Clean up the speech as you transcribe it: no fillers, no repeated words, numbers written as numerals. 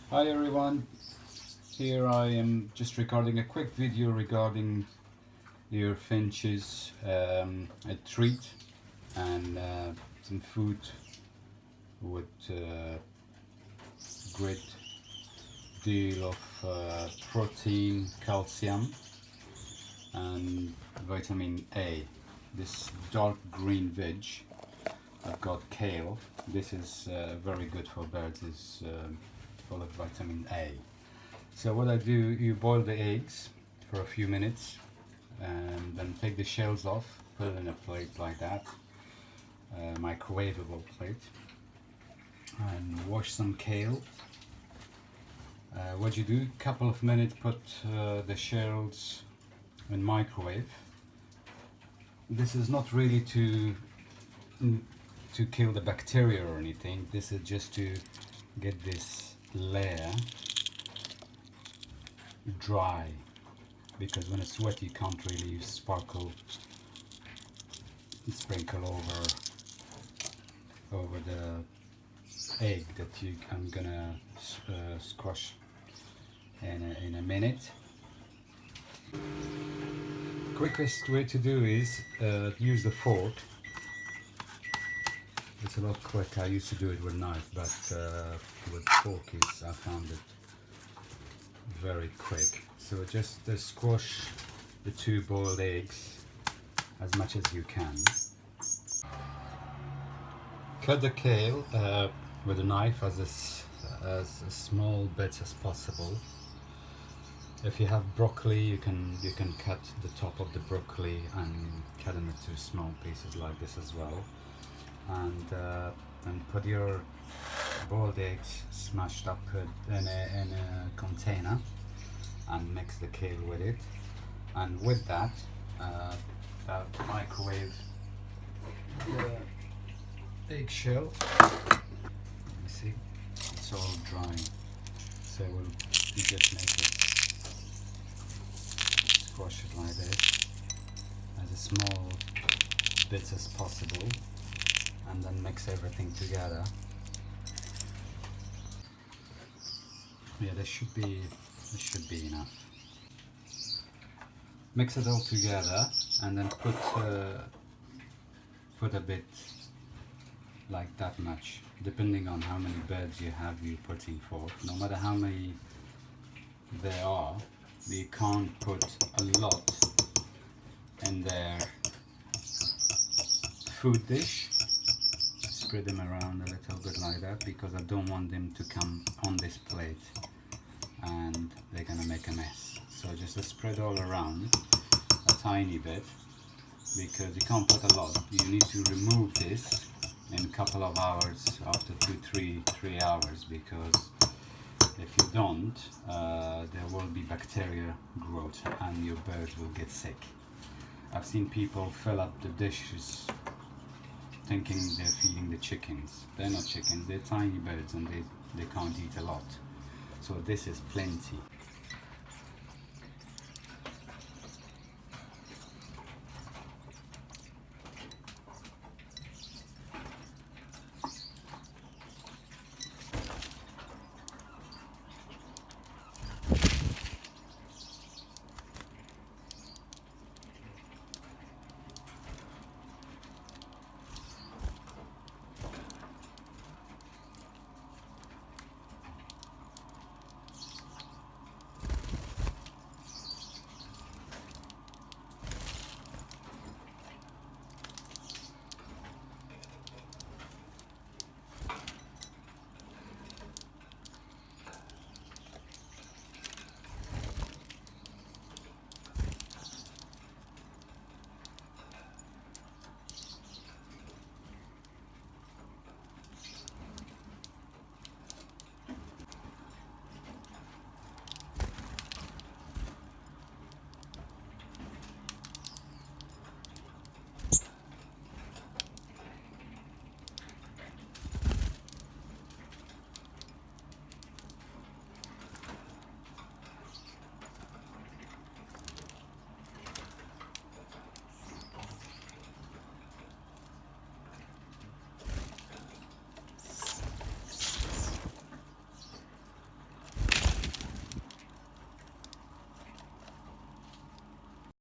Hi everyone, here I am just recording a quick video regarding your finches, a treat and some food with great deal of protein, calcium and vitamin A. This dark green veg, I've got kale. This is very good for birds, it's full of vitamin A. So what I do, you boil the eggs for a few minutes and then take the shells off, put it in a plate like that, microwavable plate, and wash some kale. What you do, couple of minutes, put the shells in microwave. This is not really to kill the bacteria or anything, this is just to get this layer dry, because when it's wet you can't really sprinkle over the egg that I'm gonna squash in a minute. Quickest way to do is use the fork. It's a lot quicker. I used to do it with knife, but with fork I found it very quick. So just squash the two boiled eggs as much as you can. Cut the kale with a knife as small bits as possible. If you have broccoli, you can cut the top of the broccoli and cut them into small pieces like this as well. And put your boiled eggs smashed up in a container and mix the kale with it. And with that, microwave the eggshell. You see, it's all dry, so we'll just make it, squash it like this, as small bits as possible, and then mix everything together. Yeah, this should be enough. Mix it all together and then put a bit like that much, depending on how many birds you have you're putting for. No matter how many there are, you can't put a lot in their food dish. Spread them around a little bit like that, because I don't want them to come on this plate and they're gonna make a mess. So just spread all around a tiny bit, because you can't put a lot. You need to remove this in a couple of hours, after 3 hours, because if you don't, there will be bacteria growth and your birds will get sick. I've seen people fill up the dishes thinking they're feeding the chickens. They're not chickens, they're tiny birds and they can't eat a lot. So this is plenty.